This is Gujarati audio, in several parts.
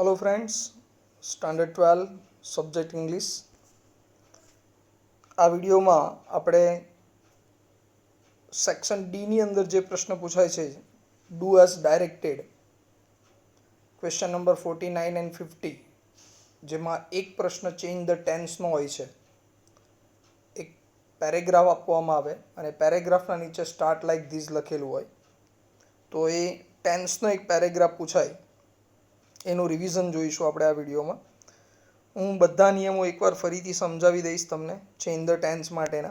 Hello friends, standard 12 subject English. आ વિડીયોમાં આપણે સેક્શન ડીની અંદર જે પ્રશ્ન પૂછાય છે, do as directed, question number 49 and 50, જેમાં એક પ્રશ્ન ચેન્જ ધ ટેન્સનો હોય છે. એક પેરેગ્રાફ આપવામાં આવે અને પેરેગ્રાફના નીચે સ્ટાર્ટ લાઈક ધીસ લખેલું હોય, તો એ ટેન્સનો એક પેરેગ્રાફ પૂછાય, એનું રિવિઝન જોઈશું આપણે આ વિડીયોમાં. હું બધા નિયમો એકવાર ફરીથી સમજાવી દઈશ તમને ચેન્જ ધ ટેન્સ માટેના,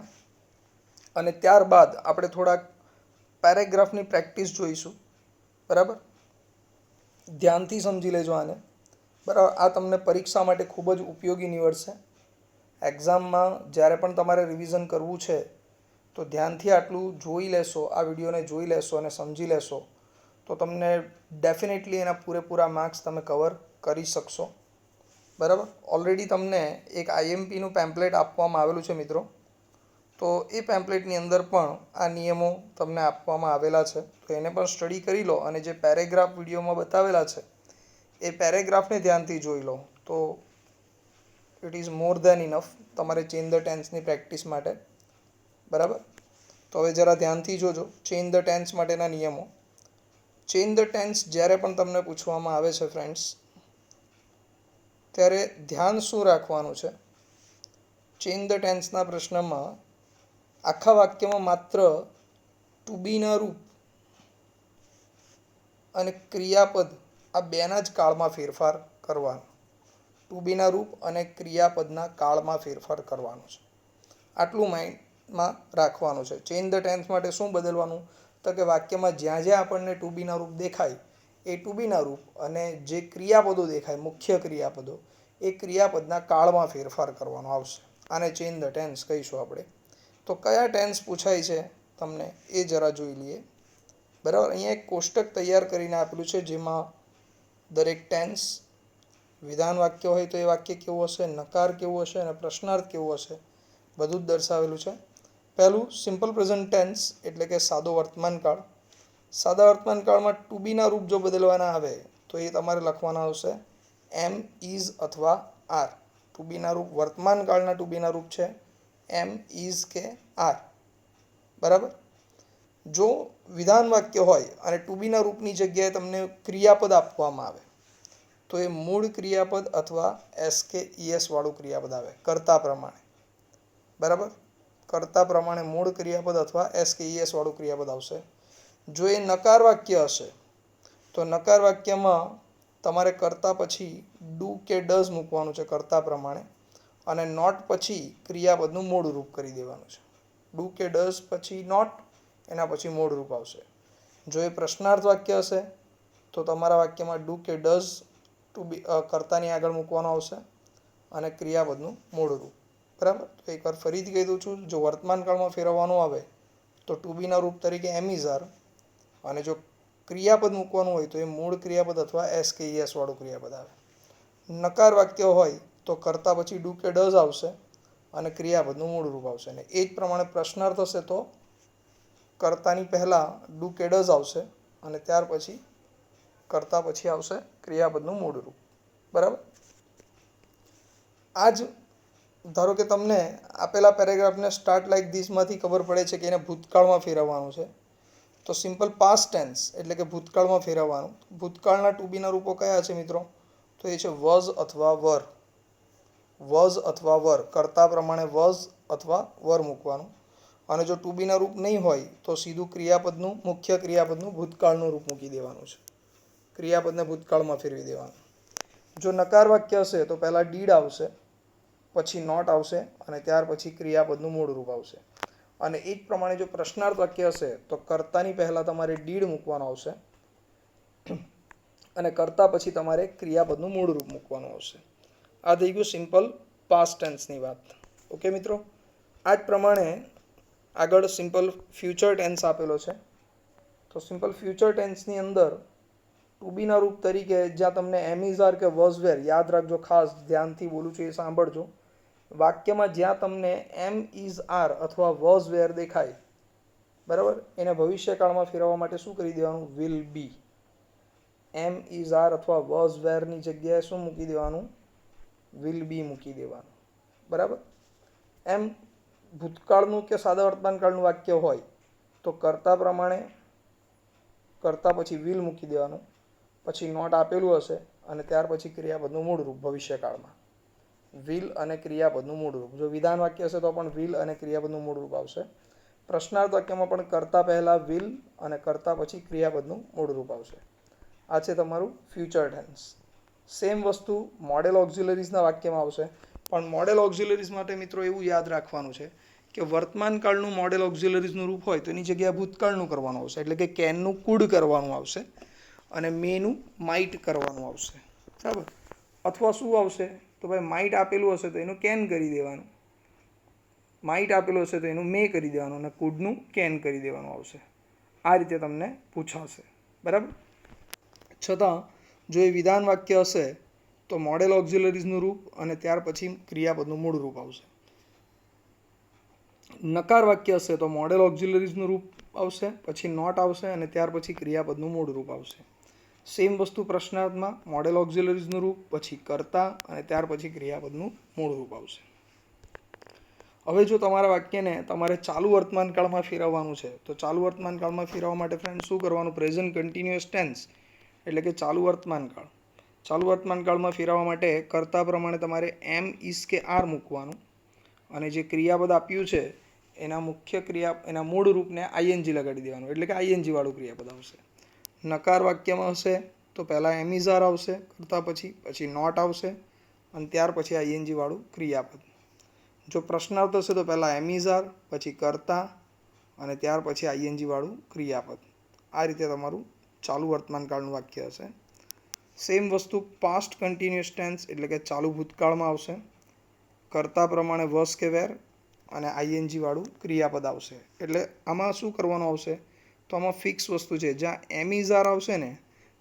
અને ત્યારબાદ આપણે થોડાક પેરેગ્રાફની પ્રેક્ટિસ જોઈશું. બરાબર, ધ્યાનથી સમજી લેજો આને. બરાબર, આ તમને પરીક્ષા માટે ખૂબ જ ઉપયોગી નીવડશે. એક્ઝામમાં જ્યારે પણ તમારે રિવિઝન કરવું છે તો ધ્યાનથી આટલું જોઈ લેશો, આ વિડીયોને જોઈ લેશો અને સમજી લેશો, તો તમને ડેફિનેટલી એના પૂરેપૂરા માર્ક્સ તમે કવર કરી શકશો. બરાબર, ઓલરેડી તમને એક આઈએમપીનું પેમ્પલેટ આપવામાં આવેલું છે મિત્રો, તો એ પેમ્પલેટની અંદર પણ આ નિયમો તમને આપવામાં આવેલા છે, તો એને પણ સ્ટડી કરી લો અને જે પેરેગ્રાફ વિડીયોમાં બતાવેલા છે એ પેરેગ્રાફને ધ્યાનથી જોઈ લો, તો it is more then enough તમારે ચેન્જ ધ ટેન્સની પ્રેક્ટિસ માટે. બરાબર, તો હવે જરા ધ્યાનથી જોજો ચેન્જ ધ ટેન્સ માટેના નિયમો. ચેન્જ ધ ટેન્સ જ્યારે પણ તમને પૂછવામાં આવે છે ફ્રેન્ડ્સ, ત્યારે ધ્યાન શું રાખવાનું છે? ચેન્જ ધ ટેન્સના પ્રશ્નમાં આખા વાક્યમાં માત્ર ટુ બીના રૂપ અને ક્રિયાપદ આ બેના જ કાળમાં ફેરફાર કરવાનો. ટુ બીના રૂપ અને ક્રિયાપદના કાળમાં ફેરફાર કરવાનો છે, આટલું માઇન્ડમાં રાખવાનું છે. ચેન્જ ધ ટેન્સ માટે શું બદલવાનું? તો કે વાક્યમાં જ્યાં જ્યાં આપણને ટુ બીના રૂપ દેખાય એ ટુ બીના રૂપ અને જે ક્રિયાપદો દેખાય, મુખ્ય ક્રિયાપદો, એ ક્રિયાપદના કાળમાં ફેરફાર કરવાનો આવશે. આને ચેન્જ ધ ટેન્સ કહીશું આપણે. તો કયા ટેન્સ પૂછાય છે તમને એ જરા જોઈ લઈએ. બરાબર, અહીંયા એક કોષ્ટક તૈયાર કરીને આપેલું છે, જેમાં દરેક ટેન્સ, વિધાન વાક્ય હોય તો એ વાક્ય કેવું હશે, નકાર કેવું હશે અને પ્રશ્નાર્થ કેવું હશે, બધું જ દર્શાવેલું છે. પહેલું સિમ્પલ પ્રેઝન્ટ ટેન્સ એટલે કે સાદો વર્તમાનકાળ. સાદા વર્તમાનકાળમાં ટુ બીના રૂપ જો બદલવાના આવે તો એ તમારે લખવાના આવશે એમ, ઇઝ અથવા આર. ટુ બીના રૂપ, વર્તમાનકાળના ટુ બીના રૂપ છે એમ, ઇઝ કે આર. બરાબર, જો વિધાન વાક્ય હોય અને ટુ બીના રૂપની જગ્યાએ તમને ક્રિયાપદ આપવામાં આવે તો એ મૂળ ક્રિયાપદ અથવા એસ કે ઈએસ વાળું ક્રિયાપદ આવે કર્તા પ્રમાણે. બરાબર, કર્તા પ્રમાણે મૂળ ક્રિયાપદ અથવા એસ કે ઈએસ વાળું ક્રિયાપદ આવશે. જો એ નકાર વાક્ય હશે તો નકાર વાક્યમાં તમારે કર્તા પછી ડુ કે ડઝ મૂકવાનું છે કર્તા પ્રમાણે, અને નોટ પછી ક્રિયાપદનું મૂળ રૂપ કરી દેવાનું છે. ડુ કે ડઝ પછી નોટ, એના પછી મૂળ રૂપ આવશે. જો એ પ્રશ્નાર્થ વાક્ય હશે તો તમારા વાક્યમાં ડુ કે ડઝ ટુ બી કર્તાની આગળ મૂકવાનો આવશે અને ક્રિયાપદનું મૂળ રૂપ. બરાબર, તો એકવાર ફરીથી કહી દઉં છું, જો વર્તમાનકાળમાં ફેરવવાનું આવે તો ટુ બીના રૂપ તરીકે એમ, ઇઝ, આર, અને જો ક્રિયાપદ મૂકવાનું હોય તો એ મૂળ ક્રિયાપદ અથવા એસ કે ઈએસ વાળું ક્રિયાપદ આવે. નકાર વાક્ય હોય તો કર્તા પછી ડુ કે ડઝ આવશે અને ક્રિયાપદનું મૂળ રૂપ આવશે. અને એ જ પ્રમાણે પ્રશ્નાર્થ હશે તો કર્તાની પહેલાં ડુ કે ડઝ આવશે અને ત્યાર પછી કર્તા પછી આવશે ક્રિયાપદનું મૂળ રૂપ. બરાબર, આ જ ધારો કે તમને આપેલા પેરેગ્રાફને સ્ટાર્ટ લાઈક ધીસમાંથી ખબર પડે છે કે એને ભૂતકાળમાં ફેરવવાનું છે, તો સિમ્પલ પાસ્ટ ટેન્સ એટલે કે ભૂતકાળમાં ફેરવવાનું. ભૂતકાળના ટુ બીના રૂપો કયા છે મિત્રો? તો એ છે વોઝ અથવા વર. વોઝ અથવા વર, કર્તા પ્રમાણે વોઝ અથવા વર મૂકવાનું. અને જો ટુ બીના રૂપ નહીં હોય તો સીધું ક્રિયાપદનું, મુખ્ય ક્રિયાપદનું ભૂતકાળનું રૂપ મૂકી દેવાનું છે, ક્રિયાપદને ભૂતકાળમાં ફેરવી દેવાનું. જો નકાર વાક્ય હશે તો પહેલાં ડીડ આવશે, પછી નોટ આવશે અને ત્યાર પછી ક્રિયાપદનું મૂળ રૂપ આવશે. અને એ જ પ્રમાણે જો પ્રશ્નાર્થ વાક્ય હશે તો કર્તાની પહેલાં તમારે ડીડ મૂકવાનું આવશે અને કર્તા પછી તમારે ક્રિયાપદનું મૂળ રૂપ મૂકવાનું આવશે. આ થઈ ગયું સિમ્પલ પાસ્ટ ટેન્સની વાત. ઓકે મિત્રો, આ જ પ્રમાણે આગળ સિમ્પલ ફ્યુચર ટેન્સ આપેલો છે. તો સિમ્પલ ફ્યુચર ટેન્સની અંદર ટુ બીના રૂપ તરીકે જ્યાં તમને એમ, ઇઝ, આર કે વોઝ વેર, યાદ રાખજો, ખાસ ધ્યાનથી બોલું છું એ સાંભળજો. વાક્યમાં જ્યાં તમને એમ, ઇઝ, આર અથવા વોઝ વેર દેખાય, બરાબર, એને ભવિષ્યકાળમાં ફેરવવા માટે શું કરી દેવાનું? Will be. Am is are અથવા વોઝ વેરની જગ્યાએ શું મૂકી દેવાનું? વિલ બી મૂકી દેવાનું. બરાબર. એમ ભૂતકાળનું કે સાદા વર્તમાનકાળનું વાક્ય હોય તો કર્તા પ્રમાણે કર્તા પછી વિલ મૂકી દેવાનું, પછી નોટ આપેલું હશે અને ત્યાર પછી ક્રિયાપદનું મૂળ રૂપ ભવિષ્યકાળમાં. વિલ અને ક્રિયાપદનું મૂળ રૂપ. જો વિધાન વાક્ય હશે તો પણ વિલ અને ક્રિયાપદનું મૂળ રૂપ આવશે. પ્રશ્નાર્થ વાક્યમાં પણ કર્તા પહેલાં વિલ અને કર્તા પછી ક્રિયાપદનું મૂળ રૂપ આવશે. આ છે તમારું ફ્યુચર ટેન્સ. સેમ વસ્તુ મોડેલ ઓક્ઝિલરીઝના વાક્યમાં આવશે, પણ મોડેલ ઓક્ઝિલરીઝ માટે મિત્રો એવું યાદ રાખવાનું છે કે વર્તમાનકાળનું મોડેલ ઓક્ઝિલરીઝનું રૂપ હોય તો એની જગ્યાએ ભૂતકાળનું કરવાનું આવશે. એટલે કે કેનનું કુડ કરવાનું આવશે અને મેનું માઇટ કરવાનું આવશે. બરાબર. અથવા શું આવશે તો ભાઈ માઇટ આપેલું હશે તો એનું કેન કરી દેવાનું, માઇટ આપેલું હશે તો એનું મે કરી દેવાનું અને કુડનું કેન કરી દેવાનું આવશે. આ રીતે તમને પૂછાશે. બરાબર. છતાં જો એ વિધાન વાક્ય હશે તો મોડેલ ઓક્ઝિલરીઝનું રૂપ અને ત્યાર પછી ક્રિયાપદનું મૂળ રૂપ આવશે. નકાર વાક્ય હશે તો મોડેલ ઓક્ઝિલરીઝનું રૂપ આવશે, પછી નોટ આવશે અને ત્યાર પછી ક્રિયાપદનું મૂળ રૂપ આવશે. સેમ વસ્તુ પ્રશ્નાર્થમાં મોડેલ ઓક્ઝિલરીઝનું રૂપ, પછી કર્તા અને ત્યાર પછી ક્રિયાપદનું મૂળ રૂપ આવશે. હવે જો તમારા વાક્યને તમારે ચાલુ વર્તમાનકાળમાં ફેરવવાનું છે તો ચાલુ વર્તમાનકાળમાં ફેરવવા માટે ફ્રેન્ડ શું કરવાનું? પ્રેઝન્ટ કન્ટિન્યુઅસ ટેન્સ એટલે કે ચાલુ વર્તમાનકાળ. ચાલુ વર્તમાનકાળમાં ફેરવવા માટે કર્તા પ્રમાણે તમારે એમ, ઇઝ કે આર મૂકવાનું અને જે ક્રિયાપદ આપ્યું છે એના મૂળ રૂપને આઈએનજી લગાડી દેવાનું, એટલે કે આઈએનજી વાળું ક્રિયાપદ આવશે. નકાર વાક્યમાં હશે તો પહેલાં એમ ઇઝ આર આવશે કર્તા પછી નોટ આવશે અને ત્યાર પછી આઈએનજી વાળું ક્રિયાપદ. જો પ્રશ્નાર્થ હશે તો પહેલાં એમ ઇઝ આર, પછી કર્તા અને ત્યાર પછી આઈએનજી વાળું ક્રિયાપદ. આ રીતે તમારું ચાલુ વર્તમાનકાળનું વાક્ય હશે. સેમ વસ્તુ પાસ્ટ કન્ટિન્યુઅસ ટેન્સ એટલે કે ચાલુ ભૂતકાળમાં આવશે. કર્તા પ્રમાણે વોઝ કે વેર અને આઈએનજી વાળું ક્રિયાપદ આવશે. એટલે આમાં શું કરવાનું આવશે તો આમાં ફિક્સ વસ્તુ છે, જ્યાં એમ ઇઝ આર આવશે ને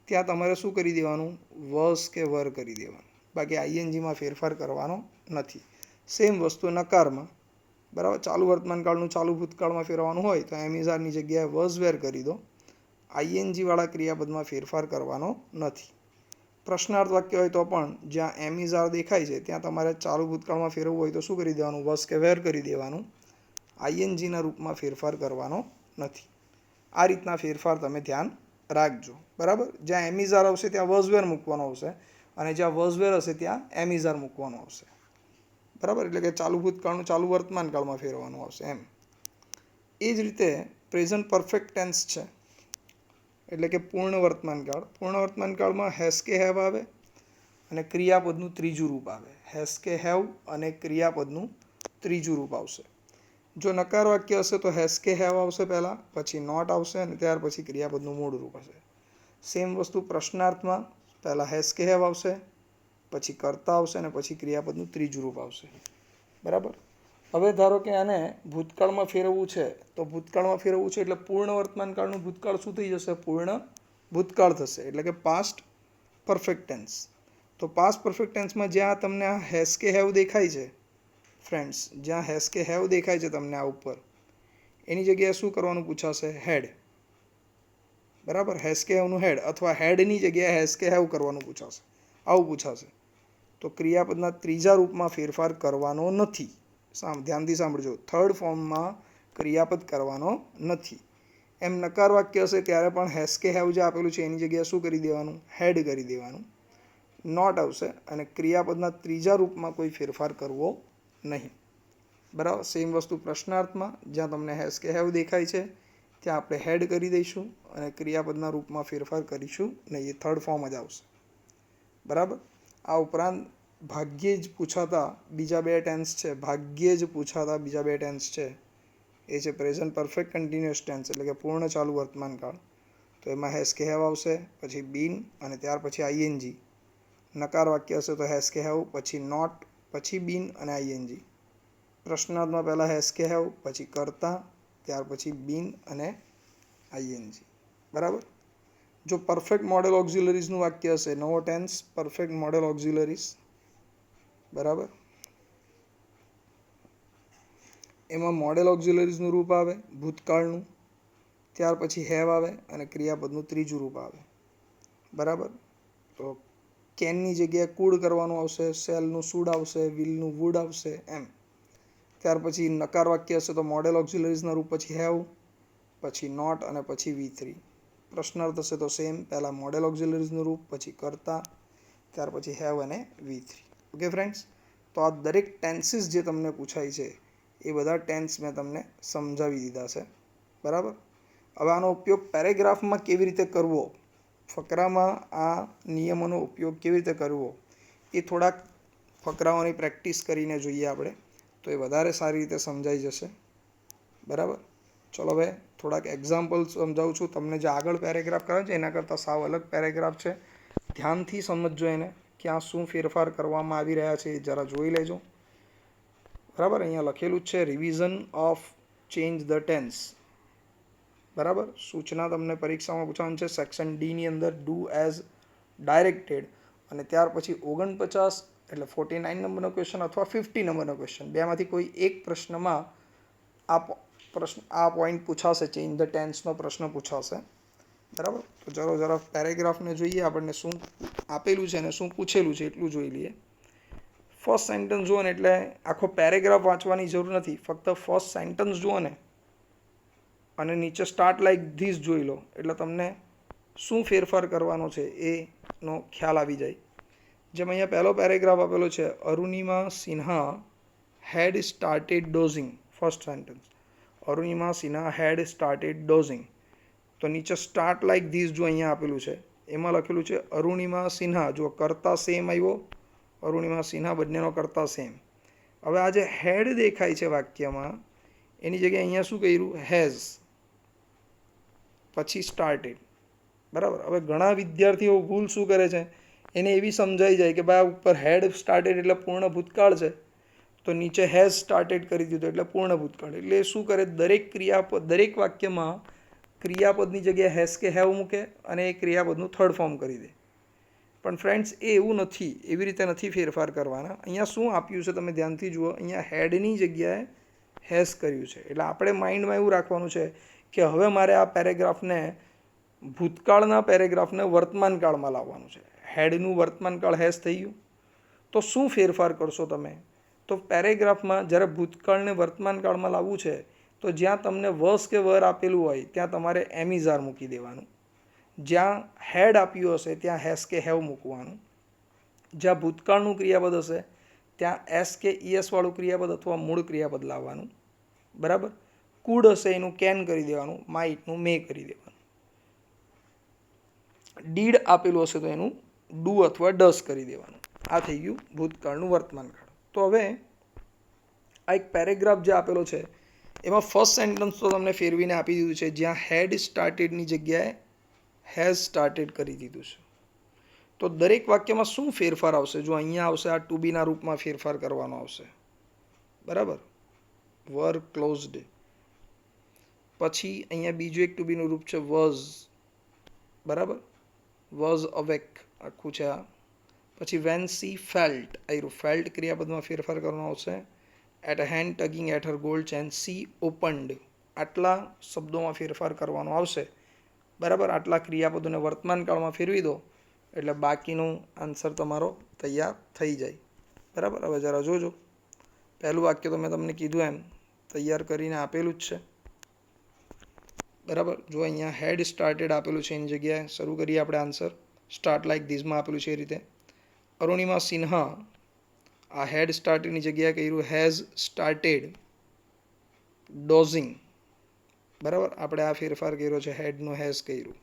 ત્યાં તમારે શું કરી દેવાનું? વોઝ કે વર કરી દેવાનું. બાકી આઈએનજીમાં ફેરફાર કરવાનો નથી. સેમ વસ્તુ નકારમાં. બરાબર. ચાલુ વર્તમાનકાળનું ચાલુ ભૂતકાળમાં ફેરવવાનું હોય તો એમ ઇઝ આરની જગ્યાએ વોઝ વેર કરી દો. આઈએનજી વાળા ક્રિયાપદમાં ફેરફાર કરવાનો નથી. પ્રશ્નાર્થ વાક્ય હોય તો પણ જ્યાં એમ ઇઝ આર દેખાય છે ત્યાં તમારે ચાલુ ભૂતકાળમાં ફેરવવું હોય તો શું કરી દેવાનું? વોઝ કે વેર કરી દેવાનું. આઈએનજીના રૂપમાં ફેરફાર કરવાનો નથી. આ રીતના ફેરફાર તમે ધ્યાન રાખજો. બરાબર. જ્યાં એમ ઇઝ આર આવશે ત્યાં વોઝ વેર મૂકવાનો આવશે અને જ્યાં વોઝ વેર હશે ત્યાં એમ ઇઝ આર મૂકવાનો આવશે. બરાબર. એટલે કે ચાલુ ભૂતકાળનું ચાલુ વર્તમાનકાળમાં ફેરવવાનું આવશે એમ. એ જ રીતે પ્રેઝન્ટ પરફેક્ટ ટેન્સ છે એટલે કે પૂર્ણ વર્તમાનકાળ. પૂર્ણ વર્તમાનકાળમાં હેઝ કે હેવ આવે અને ક્રિયાપદનું ત્રીજું રૂપ આવે. હેઝ કે હેવ અને ક્રિયાપદનું ત્રીજું રૂપ આવશે. જો નકાર વાક્ય હશે તો હેઝ કે હેવ આવશે પહેલાં, પછી નોટ આવશે અને ત્યાર પછી ક્રિયાપદનું મૂળ રૂપ હશે. સેમ વસ્તુ પ્રશ્નાર્થમાં પહેલાં હેઝ કે હેવ આવશે, પછી કર્તા આવશે અને પછી ક્રિયાપદનું ત્રીજું રૂપ આવશે. બરાબર. હવે ધારો કે આને ભૂતકાળમાં ફેરવવું છે તો ભૂતકાળમાં ફેરવવું છે એટલે પૂર્ણ વર્તમાનકાળનું ભૂતકાળ શું થઈ જશે? પૂર્ણ ભૂતકાળ થશે. એટલે કે પાસ્ટ પરફેક્ટ ટેન્સ. તો પાસ્ટ પરફેક્ટ ટેન્સમાં જ્યાં તમને આ હેઝ કે હેવ દેખાય છે ફ્રેન્ડ્સ, જ્યાં હેઝ કે હેવ દેખાય છે તમને આ ઉપર, એની જગ્યાએ શું કરવાનું પૂછાશે? હેડ. બરાબર. હેઝ કે હેવનું હેડ અથવા હેડની જગ્યાએ હેઝ કે હેવ કરવાનું પૂછાશે. આવું પૂછાશે. તો ક્રિયાપદના ત્રીજા રૂપમાં ફેરફાર કરવાનો નથી. ધ્યાનથી સાંભળજો. થર્ડ ફોર્મમાં ક્રિયાપદ કરવાનો નથી. એમ નકાર વાક્ય હશે ત્યારે પણ હેઝ કે હેવ જે આપેલું છે એની જગ્યાએ શું કરી દેવાનું? હેડ કરી દેવાનું. નોટ આવશે અને ક્રિયાપદના ત્રીજા રૂપમાં કોઈ ફેરફાર કરવો નહીં. બરાબર. સેમ વસ્તુ પ્રશ્નાર્થમાં જ્યાં તમને હેઝ કે હેવ દેખાય છે ત્યાં આપણે હેડ કરી દઈશું અને ક્રિયાપદના રૂપમાં ફેરફાર કરીશું નહીં. એ થર્ડ ફોર્મ જ આવશે. બરાબર. આ ઉપરાંત ભાગ્યે જ પૂછાતા બીજા બે ટેન્સ છે. ભાગ્યે જ પૂછાતા બીજા બે ટેન્સ છે એ છે પ્રેઝન્ટ પરફેક્ટ કન્ટિન્યુઅસ ટેન્સ એટલે કે પૂર્ણ ચાલુ વર્તમાનકાળ. તો એમાં હેઝ કે હેવ આવશે, પછી બીન અને ત્યાર પછી આઈએનજી. નકાર વાક્ય હશે તો હેઝ કે હેવ, પછી નોટ, પછી બીન અને આઈએનજી. પ્રશ્નાર્થમાં પહેલાં હેઝ કે હેવ, પછી કર્તા, ત્યાર પછી બીન અને આઈએનજી. બરાબર. જો પરફેક્ટ મોડેલ ઓક્ઝિલરીઝનું વાક્ય હશે, નવો ટેન્સ પરફેક્ટ મોડેલ ઓક્ઝિલરીઝ. બરાબર. એમાં મોડેલ ઓક્ઝિલરીઝનું રૂપ આવે ભૂતકાળનું, ત્યાર પછી હેવ આવે અને ક્રિયાપદનું ત્રીજું રૂપ આવે. બરાબર. તો કેનની જગ્યાએ કુડ કરવાનું આવશે, સેલનું શુડ આવશે, વિલનું વુડ આવશે એમ. ત્યાર પછી નકાર વાક્ય હશે તો મોડેલ ઓક્ઝિલરીઝના રૂપ પછી હેવ, પછી નોટ અને પછી V3. પ્રશ્નાર્થ હશે તો સેમ, પહેલાં મોડેલ ઓક્ઝિલરીઝનું રૂપ, પછી કરતા, ત્યાર પછી હેવ અને V3. ઓકે ફ્રેન્ડ્સ, તો આ દરેક ટેન્સીસ જે તમને પૂછાય છે એ બધા ટેન્સ મેં તમને સમજાવી દીધા છે. બરાબર. હવે આનો ઉપયોગ પેરેગ્રાફમાં કેવી રીતે કરવો, ફકરામાં આ નિયમોનો ઉપયોગ કેવી રીતે કરવો એ થોડાક ફકરાઓની પ્રેક્ટિસ કરીને જોઈએ આપણે, તો એ વધારે સારી રીતે સમજાઈ જશે. બરાબર. ચલો હવે થોડાક એક્ઝામ્પલ સમજાવું છું તમને. જે આગળ પેરેગ્રાફ કરે છે એના કરતાં સાવ અલગ પેરેગ્રાફ છે. ધ્યાનથી સમજજો એને, ક્યાં શું ફેરફાર કરવામાં આવી રહ્યા છે એ જરા જોઈ લેજો. બરાબર. અહીંયા લખેલું જ છે revision of change the tense. બરાબર. સૂચના તમને પરીક્ષામાં પૂછવાનું છે સેક્શન ડીની અંદર, ડુ એઝ ડાયરેક્ટેડ, અને ત્યાર પછી 49 એટલે 49 નંબરનો ક્વેશ્ચન અથવા 50 નંબરનો ક્વેશ્ચન, બેમાંથી કોઈ એક પ્રશ્નમાં આ પોઈન્ટ પૂછાશે, ચેન્જ ધ ટેન્સનો પ્રશ્ન પૂછાશે. બરાબર. તો ચલો જરા પેરેગ્રાફને જોઈએ, આપણને શું આપેલું છે અને શું પૂછેલું છે એટલું જોઈ લઈએ. ફર્સ્ટ સેન્ટન્સ જુઓ ને એટલે આખો પેરેગ્રાફ વાંચવાની જરૂર નથી, ફક્ત ફર્સ્ટ સેન્ટન્સ જુઓ ને અને નીચે સ્ટાર્ટ લાઈક ધીસ જોઈ લો એટલે તમને શું ફેરફાર કરવાનો છે એનો ખ્યાલ આવી જાય. જેમ અહીંયા પહેલો પેરેગ્રાફ આપેલો છે, અરુણિમા સિન્હા હેડ started dozing. First sentence, Arunima Sinha હેડ સ્ટાર્ટેડ ડોઝિંગ. તો નીચે સ્ટાર્ટ લાઈક ધીસ જો અહીંયા આપેલું છે એમાં લખેલું છે અરુણિમા સિન્હા. જો કરતા સેમ આવ્યો, અરુણિમા સિન્હા બંનેનો કરતા સેમ. હવે આ જે હેડ દેખાય છે વાક્યમાં એની જગ્યાએ અહીંયા શું કર્યું, હેઝ, પછી સ્ટાર્ટેડ. બરાબર. હવે ઘણા વિદ્યાર્થીઓ ભૂલ શું કરે છે, એને એવી સમજાઈ જાય કે ભાઈ આ ઉપર હેડ સ્ટાર્ટેડ એટલે પૂર્ણ ભૂતકાળ છે, તો નીચે હેઝ સ્ટાર્ટેડ કરી દીધું એટલે પૂર્ણ ભૂતકાળ. એટલે શું કરે, દરેક ક્રિયાપદ, દરેક વાક્યમાં ક્રિયાપદની જગ્યાએ હેઝ કે હેવ મૂકે અને એ ક્રિયાપદનું થર્ડ ફોર્મ કરી દે. પણ ફ્રેન્ડ્સ એ એવું નથી, એવી રીતે નથી ફેરફાર કરવાના. અહીંયા શું આપ્યું છે તમે ધ્યાનથી જુઓ, અહીંયા હેડની જગ્યાએ હેઝ કર્યું છે. એટલે આપણે માઇન્ડમાં એવું રાખવાનું છે કે હવે મારે આ પેરેગ્રાફને, ભૂતકાળના પેરેગ્રાફને વર્તમાન કાળમાં લાવવાનું છે. હેડનું વર્તમાન કાળ હેઝ થઈ ગયું. તો શું ફેરફાર કરશો તમે, તો પેરેગ્રાફમાં જ્યારે ભૂતકાળને વર્તમાન કાળમાં લાવવું છે તો જ્યાં તમને વસ કે વર આપેલું હોય ત્યાં તમારે એમિઝાર મૂકી દેવાનું. જ્યાં હેડ આપ્યું હશે ત્યાં હેઝ કે હેવ મૂકવાનું. જ્યાં ભૂતકાળનું ક્રિયાપદ હશે ત્યાં એસ કે ઈએસ વાળું ક્રિયાપદ અથવા મૂળ ક્રિયાપદ લાવવાનું. બરાબર. કુડ હશે એનું કેન કરી દેવાનું, માઇટનું મે કરી દેવાનું. ડીડ આપેલું હશે તો એનું ડુ અથવા ડસ કરી દેવાનું. આ થઈ ગયું ભૂતકાળનું વર્તમાન કાળ. તો હવે આ એક પેરેગ્રાફ જે આપેલો છે એમાં ફર્સ્ટ સેન્ટન્સ તો તમને ફેરવીને આપી દીધું છે, જ્યાં હેડ સ્ટાર્ટેડની જગ્યાએ હેઝ સ્ટાર્ટેડ કરી દીધું છે. તો દરેક વાક્યમાં શું ફેરફાર આવશે, જો અહીંયા આવશે આ ટુ બીના રૂપમાં ફેરફાર કરવાનો આવશે. બરાબર. વર ક્લોઝડ. પછી અહીંયા બીજું એક ટુ બીનું રૂપ છે વોઝ. બરાબર. વોઝ અવેક આખું છે આ. પછી વેન સી ફેલ્ટ, આયરું ફેલ્ટ ક્રિયાપદમાં ફેરફાર કરવાનો આવશે. At a hand tugging at her gold chain, she opened. આટલા શબ્દોમાં ફેરફાર કરવાનો આવશે. બરાબર. આટલા ક્રિયાપદોને વર્તમાન કાળમાં ફેરવી દો એટલે બાકીનો આન્સર તમારો તૈયાર થઈ જાય. બરાબર. હવે જરા જોજો, પહેલું વાક્ય તો મેં તમને કીધું એમ તૈયાર કરીને આપેલું જ છે. બરાબર. જો અહીંયા હેડ સ્ટાર્ટેડ આપેલું છે એની જગ્યાએ શરૂ કરીએ આપણે આન્સર. સ્ટાર્ટ લાઈક ધીસમાં આપેલું છે એ રીતે. અરુણિમા સિન્હા, આ હેડ સ્ટાર્ટેડની જગ્યાએ કર્યું હેઝ સ્ટાર્ટેડ ડોઝિંગ. બરાબર. આપણે આ ફેરફાર કર્યો છે, હેડનો હેઝ કર્યું,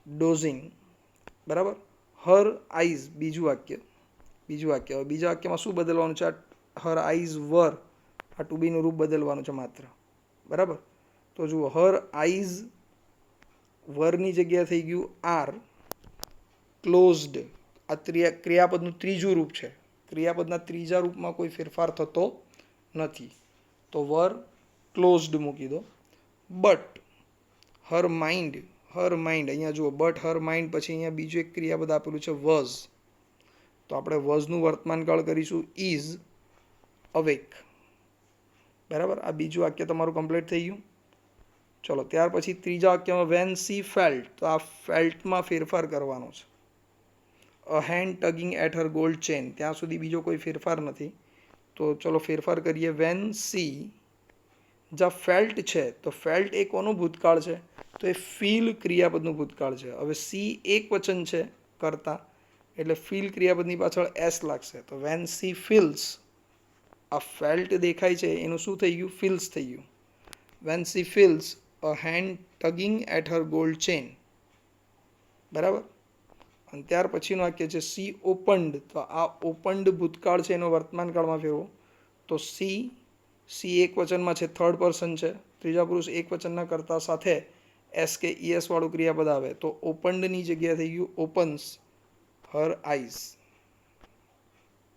ડોઝિંગ. બરાબર. હર આઈઝ, બીજું વાક્ય. હવે બીજા વાક્યમાં શું બદલવાનું છે, હર આઈઝ વર, આ ટુ બીનું રૂપ બદલવાનું છે માત્ર. બરાબર. તો જુઓ, હર આઈઝ વરની જગ્યાએ થઈ ગયું આર ક્લોઝડ. આ ક્રિયાપદનું ત્રીજું રૂપ છે. ક્રિયાપદના ત્રીજા રૂપમાં કોઈ ફેરફાર થતો નથી, તો વર ક્લોઝડ મૂકી દો. બટ હર માઇન્ડ, અહીંયા જુઓ બટ હર માઇન્ડ પછી અહીંયા બીજું એક ક્રિયાપદ આપેલું છે વોઝ, તો આપણે વોઝનું વર્તમાન કાળ કરીશું ઇઝ અવેક. બરાબર. આ બીજું વાક્ય તમારું કમ્પ્લીટ થઈ ગયું. ચલો ત્યાર પછી ત્રીજા વાક્યમાં વેન સી ફેલ્ટ, તો આ ફેલ્ટમાં ફેરફાર કરવાનો છે. A hand tugging at her gold chain, ત્યાં સુધી બીજો કોઈ ફેરફાર નથી. તો ચલો ફેરફાર કરીએ. વેન સી, જ્યાં ફેલ્ટ છે તો ફેલ્ટ એ કોનું ભૂતકાળ છે, તો એ ફીલ ક્રિયાપદનું ભૂતકાળ છે. હવે સી એક વચન છે કરતા, એટલે ફીલ ક્રિયાપદની પાછળ એસ લાગશે. તો વેન સી ફીલ્સ, આ ફેલ્ટ દેખાય છે એનું શું થઈ ગયું, ફીલ્સ થઈ ગયું. When she feels a hand tugging at her gold chain, બરાબર. અને ત્યાર પછીનું વાક્ય છે સી ઓપન્ડ, તો આ ઓપન્ડ ભૂતકાળ છે એનો વર્તમાન કાળમાં ફેરવો. તો સી એક વચનમાં છે, થર્ડ પર્સન છે, ત્રીજા પુરુષ એક વચનના કરતા સાથે એસ કે ઈએસ વાળું ક્રિયાપદ આવે તો ઓપન્ડની જગ્યાએ થઈ ગયું ઓપન્સ હર આઈઝ.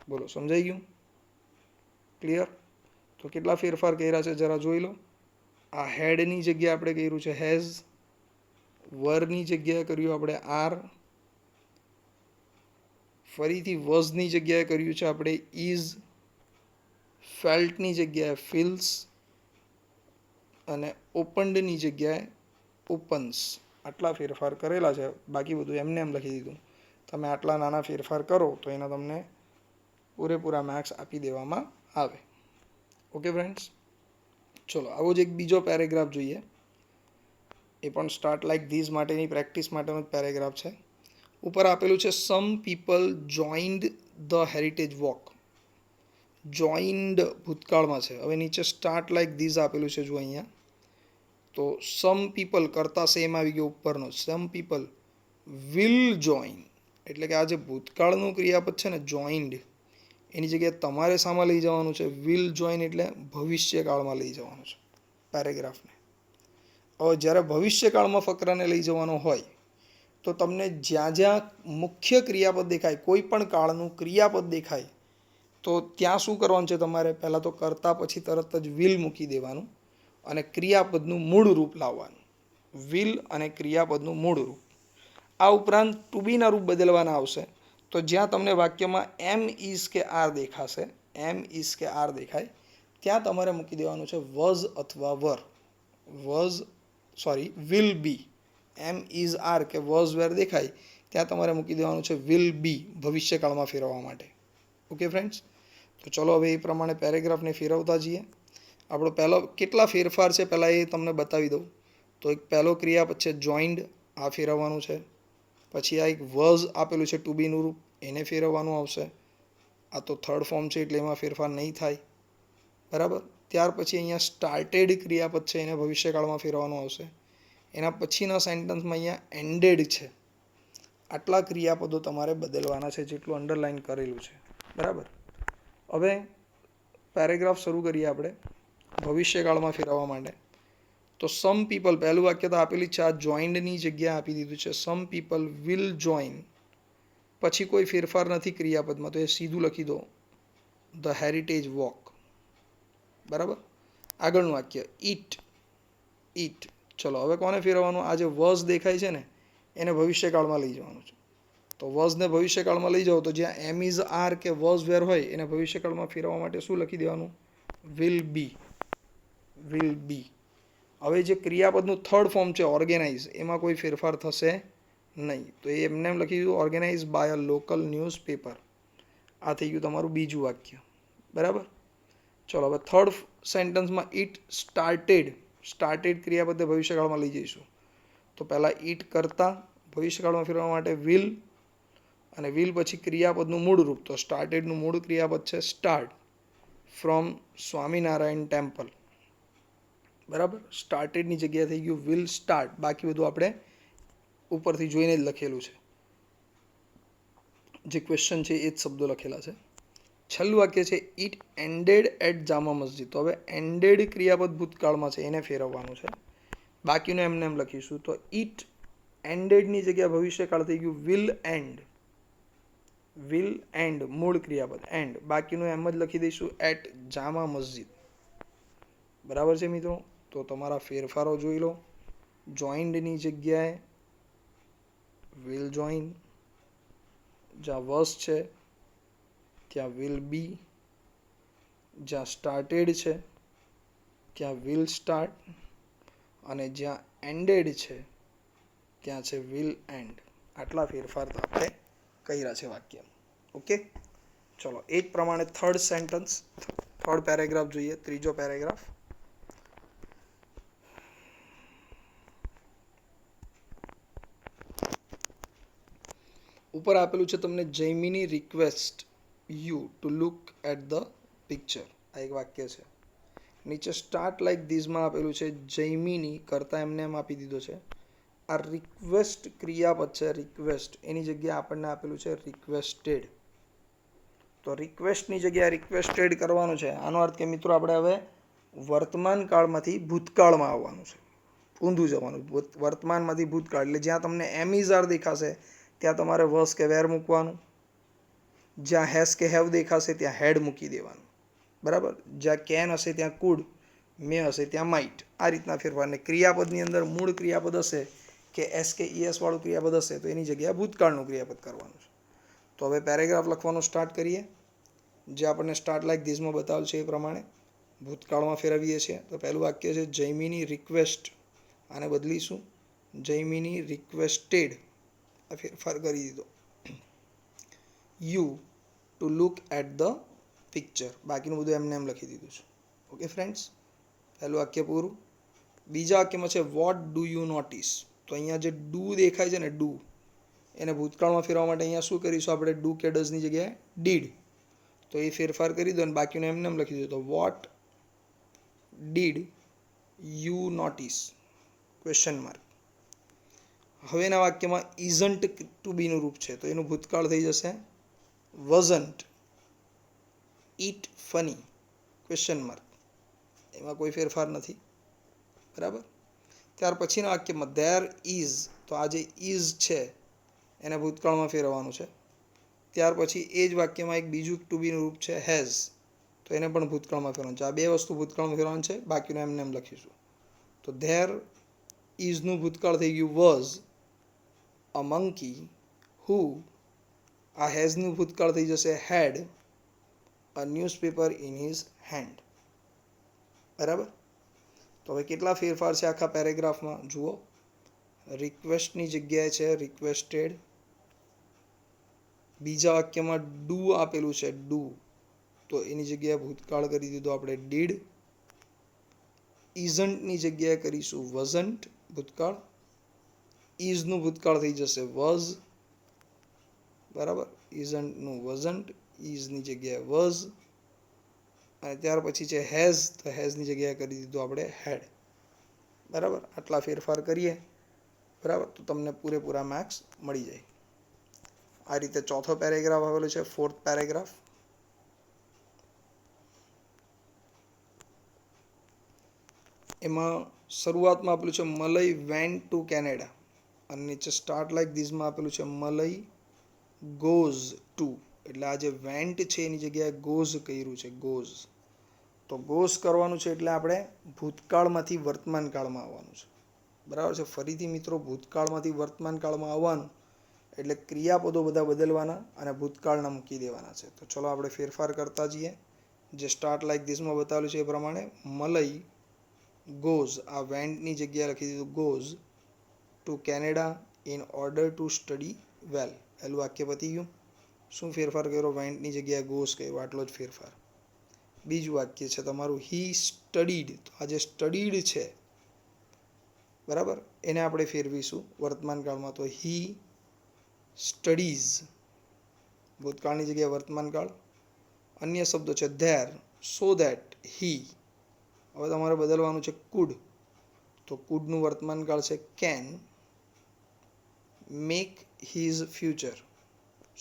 બોલો સમજાઈ ગયું, ક્લિયર? તો કેટલા ફેરફાર કર્યા છે જરા જોઈ લો. આ હેડની જગ્યાએ આપણે કર્યું છે હેઝ, વરની જગ્યાએ કર્યું આપણે આર, ફરીથી વોઝની જગ્યાએ કર્યું છે આપણે ઇઝ, ફેલ્ટની જગ્યાએ ફીલ્સ અને ઓપન્ડની જગ્યાએ ઓપન્સ. આટલા ફેરફાર કરેલા છે, બાકી બધું એમને એમ લખી દીધું. તમે આટલા નાના ફેરફાર કરો તો એના તમને પૂરેપૂરા માર્ક્સ આપી દેવામાં આવે. ઓકે ફ્રેન્ડ્સ, ચલો આવો જ એક બીજો પેરેગ્રાફ જોઈએ. એ પણ સ્ટાર્ટ લાઈક ધીઝ માટેની પ્રેક્ટિસ માટેનો જ પેરેગ્રાફ છે. ઉપર આપેલું છે some people joined the heritage walk. Joined ભૂતકાળમાં છે. હવે નીચે સ્ટાર્ટ લાઈક ધીઝ આપેલું છે, જો અહીંયા. તો સમ પીપલ કરતા સેમ આવી ગયો ઉપરનો. સમ પીપલ વિલ જોઈન, એટલે કે આ જે ભૂતકાળનું ક્રિયાપદ છે ને જોઈન્ડ, એની જગ્યાએ તમારે શામાં લઈ જવાનું છે, વિલ જોઈન, એટલે ભવિષ્યકાળમાં લઈ જવાનું છે પેરેગ્રાફને. હવે જ્યારે ભવિષ્યકાળમાં ફકરાને લઈ જવાનો હોય તો તમને જ્યાં જ્યાં મુખ્ય ક્રિયાપદ દેખાય, કોઈ પણ કાળનું ક્રિયાપદ દેખાય, તો ત્યાં શું કરવાનું છે તમારે, પહેલાં તો કરતા પછી તરત જ વિલ મૂકી દેવાનું અને ક્રિયાપદનું મૂળ રૂપ લાવવાનું. વિલ અને ક્રિયાપદનું મૂળ રૂપ. આ ઉપરાંત ટુ બીના રૂપ બદલવાના આવશે. તો જ્યાં તમને વાક્યમાં એમ ઇઝ કે આર દેખાશે, એમ ઇઝ કે આર દેખાય, ત્યાં તમારે મૂકી દેવાનું છે વોઝ અથવા were. Will be. Am is are કે વોઝ વેર દેખાય ત્યાં તમારે મૂકી દેવાનું છે વિલ બી, ભવિષ્યકાળમાં ફેરવવા માટે. ઓકે ફ્રેન્ડ્સ, તો ચલો હવે એ પ્રમાણે પેરેગ્રાફને ફેરવતા જઈએ. આપણો પહેલો કેટલા ફેરફાર છે પહેલાં એ તમને બતાવી દઉં. તો એક પહેલો ક્રિયાપદ છે જોઈન્ડ, આ ફેરવવાનું છે. પછી આ એક વોઝ આપેલું છે ટુ બીનું રૂપ, એને ફેરવવાનું આવશે. આ તો થર્ડ ફોર્મ છે એટલે એમાં ફેરફાર નહીં થાય, બરાબર. ત્યાર પછી અહીંયા સ્ટાર્ટેડ ક્રિયાપદ છે, એને ભવિષ્યકાળમાં ફેરવવાનું આવશે. એના પછીના સેન્ટન્સમાં અહીંયા એન્ડેડ છે. આટલા ક્રિયાપદો તમારે બદલવાના છે, જેટલું અંડરલાઇન કરેલું છે, બરાબર. હવે પેરેગ્રાફ શરૂ કરીએ આપણે ભવિષ્યકાળમાં ફેરવવા માટે. તો સમ પીપલ, પહેલું વાક્ય તો આપેલી છે, આ જોઈન્ડની જગ્યાએ આપી દીધું છે સમ પીપલ વિલ જોઈન. પછી કોઈ ફેરફાર નથી ક્રિયાપદમાં, તો એ સીધું લખી દો ધ હેરિટેજ વોક, બરાબર. આગળનું વાક્ય ઇટ. ચલો હવે કોને ફેરવવાનું, આ જે વોઝ દેખાય છે ને એને ભવિષ્યકાળમાં લઈ જવાનું છે. તો વોઝને ભવિષ્યકાળમાં લઈ જાઓ તો જ્યાં એમ ઇઝ આર કે વોઝ વેર હોય એને ભવિષ્યકાળમાં ફેરવવા માટે શું લખી દેવાનું, વિલ બી. હવે જે ક્રિયાપદનું થર્ડ ફોર્મ છે ઓર્ગેનાઇઝ, એમાં કોઈ ફેરફાર થશે નહીં, તો એ એમને એમ લખી દીધું organise by a local newspaper. આ થઈ ગયું તમારું બીજું વાક્ય, બરાબર. ચલો હવે થર્ડ સેન્ટન્સમાં ઇટ સ્ટાર્ટેડ ક્રિયાપદને ભવિષ્યકાળમાં લઈ જઈશું. તો પહેલાં ઇટ કરતા ભવિષ્યકાળમાં ફેરવવા માટે વિલ, અને વિલ પછી ક્રિયાપદનું મૂળ રૂપ. તો સ્ટાર્ટેડનું મૂળ ક્રિયાપદ છે સ્ટાર્ટ, ફ્રોમ સ્વામિનારાયણ ટેમ્પલ, બરાબર. સ્ટાર્ટેડની જગ્યાએ થઈ ગયું વિલ સ્ટાર્ટ. બાકી બધું આપણે ઉપરથી જોઈને જ લખેલું છે, જે ક્વેશ્ચન છે એ જ શબ્દો લખેલા છે. છેલ્લું વાક્ય છે it ended at Jama Masjid. તો હવે એન્ડેડ ક્રિયાપદ ભૂતકાળમાં છે એને ફેરવવાનું છે, બાકીનું એમને એમ લખીશું. તો ઇટ એન્ડેડની જગ્યાએ ભવિષ્યકાળ થઈ ગયું વિલ એન્ડ મૂળ ક્રિયાપદ એન્ડ, બાકીનું એમ જ લખી દઈશું એટ જામા મસ્જિદ, બરાબર છે મિત્રો. તો તમારા ફેરફારો જોઈ લો. જોઈન્ડની જગ્યાએ વિલ જોઈન, જ્યાં વોઝ છે ત્યાં વિલ બી, જ્યાં સ્ટાર્ટેડ છે ત્યાં વિલ સ્ટાર્ટ, અને જ્યાં એન્ડેડ છે ત્યાં છે વિલ એન્ડ. આટલા ફેરફાર તો આપણે કર્યા છે વાક્ય. ઓકે, ચલો એ જ પ્રમાણે થર્ડ પેરેગ્રાફ જોઈએ. ત્રીજો પેરેગ્રાફ. ઉપર આપેલું છે તમને Jaimini request you to look at the picture. આ એક વાક્ય છે. નીચે સ્ટાર્ટ લાઈક ધીસમાં આપેલું છે જૈમિની કરતા એમને એમ આપી દીધો છે. આ રિક્વેસ્ટ ક્રિયાપદ છે. રિક્વેસ્ટ એની જગ્યાએ આપણને આપેલું છે રિક્વેસ્ટેડ. તો રિક્વેસ્ટની જગ્યાએ રિક્વેસ્ટેડ કરવાનું છે. આનો અર્થ કે મિત્રો આપણે હવે વર્તમાન કાળમાંથી ભૂતકાળમાં આવવાનું છે. ઊંધું જવાનું. વર્તમાનમાંથી ભૂતકાળ એટલે જ્યાં તમને એમ ઇઝ આર દેખાશે ત્યાં તમારે વસ કે વેર મૂકવાનું. જ્યાં હેઝ કે હેવ દેખાશે ત્યાં હેડ મૂકી દેવાનું. બરાબર. જ્યાં કેન હશે ત્યાં કુડ, મે હશે ત્યાં માઇટ. આ રીતના ફેરફાર. ને ક્રિયાપદની અંદર મૂળ ક્રિયાપદ હશે કે એસ કે ઈએસ વાળું ક્રિયાપદ હશે તો એની જગ્યાએ ભૂતકાળનું ક્રિયાપદ કરવાનું છે. તો હવે પેરેગ્રાફ લખવાનું સ્ટાર્ટ કરીએ. જે આપણને સ્ટાર્ટ લાઈક ધીસમાં બતાવેલ છે એ પ્રમાણે ભૂતકાળમાં ફેરવીએ છીએ. તો પહેલું વાક્ય છે જૈમિની રિક્વેસ્ટ. આને બદલીશું જૈમિની રિક્વેસ્ટેડ. આ ફેરફાર કરી દીધો. You to look at the picture. બાકીનું બધું એમને એમ લખી દીધું છે. ઓકે ફ્રેન્ડ્સ, પહેલું વાક્ય પૂરું. બીજા વાક્યમાં છે વોટ ડુ યુ નોટિસ. તો અહીંયા જે ડુ દેખાય છે ને ડુ, એને ભૂતકાળમાં ફેરવા માટે અહીંયા શું કરીશું આપણે? ડુ કે ડઝની જગ્યાએ ડીડ. તો એ ફેરફાર કરી દો અને બાકીનું એમને એમ લખી દો. તો what did you notice? Question mark. હવેના વાક્યમાં ઇઝન્ટ ટુ બીનું રૂપ છે તો એનું ભૂતકાળ થઈ જશે વઝન્ટ ઇટ ફની? Question mark. એમાં કોઈ ફેરફાર નથી. બરાબર. ત્યાર પછીના વાક્યમાં ધેર ઇઝ. તો આ જે ઇઝ છે એને ભૂતકાળમાં ફેરવવાનું છે. ત્યાર પછી એ જ વાક્યમાં એક બીજું ટુ બીનું રૂપ છે હેઝ. તો એને પણ ભૂતકાળમાં ફેરવવાનું છે. આ બે વસ્તુ ભૂતકાળમાં ફેરવવાનું છે. બાકીનું એમને એમ લખીશું. તો ધેર ઇઝનું ભૂતકાળ થઈ ગયું વોઝ અ મંકી હુ. આ હેઝનું ભૂતકાળ થઈ જશે had a newspaper in his hand. બરાબર. તો હવે કેટલા ફેરફાર છે આખા પેરેગ્રાફમાં જુઓ. રિક્વેસ્ટની જગ્યાએ છે રિક્વેસ્ટેડ. બીજા વાક્યમાં ડુ આપેલું છે ડુ, તો એની જગ્યાએ ભૂતકાળ કરી દીધો આપણે ડીડ. ઇઝન્ટની જગ્યાએ કરીશું વઝન્ટ ભૂતકાળ. ઇઝનું ભૂતકાળ થઈ જશે વઝ. બરાબર. ઇઝન્ટનું વઝન્ટ, ઇઝની જગ્યાએ વઝ. અને ત્યાર પછી છે હેઝ. તો હેઝની જગ્યાએ કરી દીધું આપણે હેડ. બરાબર. આટલા ફેરફાર કરીએ બરાબર તો તમને પૂરેપૂરા માર્ક્સ મળી જાય. આ રીતે ચોથો પેરેગ્રાફ આવેલો છે. Fourth paragraph. એમાં શરૂઆતમાં આપેલું છે મલય વેન્ટ ટુ કેનેડા અને નીચે સ્ટાર્ટ લાઈક ધીસમાં આપેલું છે મલય ગોઝ ટુ. એટલે આ જે વેન્ટ છે એની જગ્યાએ ગોઝ કર્યું છે ગોઝ. તો ગોઝ કરવાનું છે એટલે આપણે ભૂતકાળમાંથી વર્તમાન કાળમાં આવવાનું છે. બરાબર છે. ફરીથી મિત્રો ભૂતકાળમાંથી વર્તમાન કાળમાં આવવાનું એટલે ક્રિયાપદો બધા બદલવાના અને ભૂતકાળના મૂકી દેવાના છે. તો ચલો આપણે ફેરફાર કરતા જઈએ. જે સ્ટાર્ટ લાઈક ધીસમાં બતાવેલું છે એ પ્રમાણે મલય ગોઝ. આ વેન્ટની જગ્યાએ લખી દીધું goes to Canada in order to study વેલ. પહેલું વાક્ય પતી ગયું. શું ફેરફાર કર્યો? વેન્ટની જગ્યાએ ગોઝ કર્યો. આટલો જ ફેરફાર. બીજું વાક્ય છે તમારું હી સ્ટડીડ. તો આ જે સ્ટડીડ છે બરાબર એને આપણે ફેરવીશું વર્તમાન કાળમાં. તો હી સ્ટડીઝ. ભૂતકાળની જગ્યાએ વર્તમાન કાળ. અન્ય શબ્દો છે ધેર, સો ધેટ, હી. હવે તમારે બદલવાનું છે કુડ. તો કુડનું વર્તમાન કાળ છે can make his future.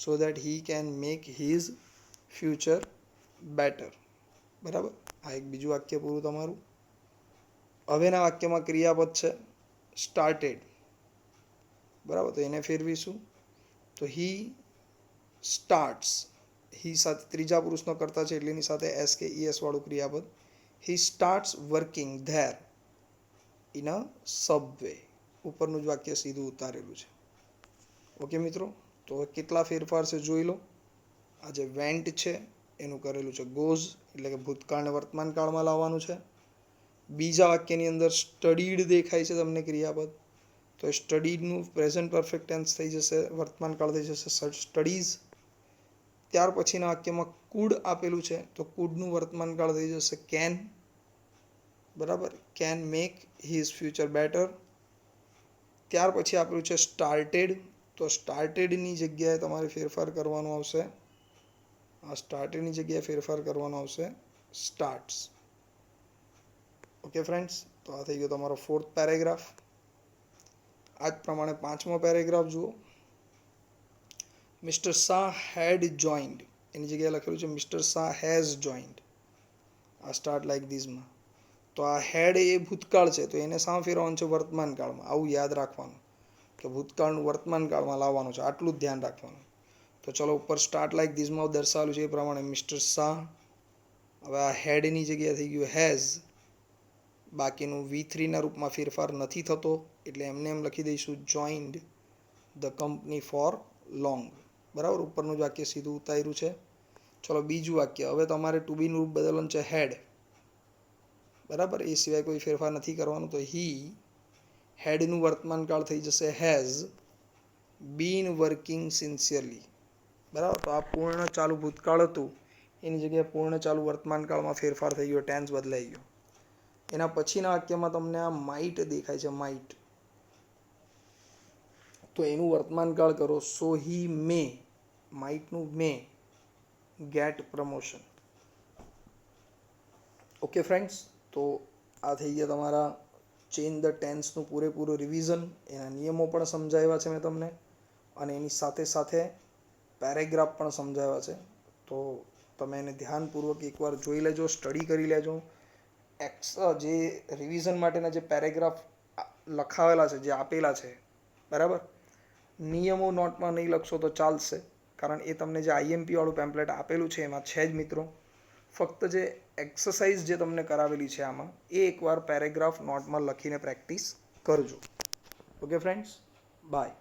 So that he can make his future better. બરાબર. આ એક બીજું વાક્ય પૂરું તમારું. હવેના વાક્યમાં ક્રિયાપદ છે સ્ટાર્ટેડ. બરાબર. તો એને ફેરવીશું. તો હી સ્ટાર્ટ્સ. હી સાથે ત્રીજા પુરુષનો કરતા છે એટલે એની સાથે એસ કે ઈએસ વાળું ક્રિયાપદ. He starts working there in a subway. ઉપરનું જ વાક્ય સીધું ઉતારેલું છે. ઓકે મિત્રો. તો કેટલા ફેરફાર છે જોઈ લો. આ જે વેન્ટ છે એનું કરેલું છે ગોઝ એટલે કે ભૂતકાળને વર્તમાન કાળમાં લાવવાનું છે. બીજા વાક્યની અંદર સ્ટડીડ દેખાય છે તમને ક્રિયાપદ, તો સ્ટડીડનું પ્રેઝન્ટ પરફેક્ટ ટેન્સ થઈ જશે, વર્તમાનકાળ થઈ જશે સ્ટડીઝ. ત્યાર પછીના વાક્યમાં કુડ આપેલું છે તો કુડનું વર્તમાનકાળ થઈ જશે કેન, બરાબર, can make his future better. ત્યાર પછી આપેલું છે સ્ટાર્ટેડ, તો સ્ટાર્ટેડની જગ્યાએ તમારે ફેરફાર કરવાનો આવશે, આ સ્ટાર્ટેડની જગ્યાએ ફેરફાર કરવાનો આવશે સ્ટાર્ટ્સ. ઓકે ફ્રેન્ડ્સ, તો આ થઈ ગયો તમારો 4th પેરેગ્રાફ. આ જ પ્રમાણે 5મો પેરેગ્રાફ જુઓ. મિસ્ટર શાહ હેડ જોઈન્ડ, એની જગ્યાએ લખેલું છે મિસ્ટર શાહ હેઝ જોઈન્ડ. આ સ્ટાર્ટ લાઈક ધીસમાં, તો આ હેડ એ ભૂતકાળ છે તો એને શામાં ફેરવવાનું છે વર્તમાનકાળમાં. આવું યાદ રાખવાનું કે ભૂતકાળનું વર્તમાનકાળમાં લાવવાનું છે, આટલું જ ધ્યાન રાખવાનું. તો ચલો ઉપર સ્ટાર્ટ લાઈક ધીસમાં દર્શાવેલું છે એ પ્રમાણે મિસ્ટર શાહ, હવે આ હેડની જગ્યાએ થઈ ગયું હેઝ, બાકીનું V3ના રૂપમાં ફેરફાર નથી થતો એટલે એમને એમ લખી દઈશું joined the company four long. બરાબર, ઉપરનું જ વાક્ય સીધું ઉતાર્યું છે. ચલો બીજું વાક્ય, હવે તમારે ટુ બીનું રૂપ બદલવાનું છે હેડ, બરાબર, એ સિવાય કોઈ ફેરફાર નથી કરવાનું. તો હી હેડનું વર્તમાનકાળ થઈ જશે હેઝ બીન વર્કિંગ સિન્સિયરલી, બરાબર. તો આ પૂર્ણ ચાલુ ભૂતકાળ હતું એની જગ્યાએ પૂર્ણ ચાલુ વર્તમાનકાળમાં ફેરફાર થઈ ગયો, ટેન્સ બદલાઈ ગયો. એના પછીના વાક્યમાં તમને આ માઇટ દેખાય છે, માઇટ, તો એનું વર્તમાનકાળ કરો સો હી મે, માઇટનું મે ગેટ પ્રમોશન. ઓકે ફ્રેન્ડ્સ, તો આ થઈ ગયા તમારા ચેન્જ ધ ટેન્સનું પૂરેપૂરું રિવિઝન. એના નિયમો પણ સમજાવ્યા છે મેં તમને, અને એની સાથે સાથે પેરેગ્રાફ પણ સમજાવ્યા છે. તો તમે એને ધ્યાનપૂર્વક એકવાર જોઈ લેજો, સ્ટડી કરી લેજો. જે રિવિઝન માટેના જે પેરેગ્રાફ લખાવેલા છે, જે આપેલા છે, બરાબર, નિયમો નોટમાં નહીં લખશો તો ચાલશે, કારણ એ તમને જે IMP વાળું પેમ્પલેટ આપેલું છે એમાં છે જ મિત્રો. ફક્ત જે એક્સરસાઇઝ જે તમને કરાવેલી છે આમાં એ એકવાર પેરેગ્રાફ નોટમાં લખીને પ્રેક્ટિસ કરજો. Okay friends, by.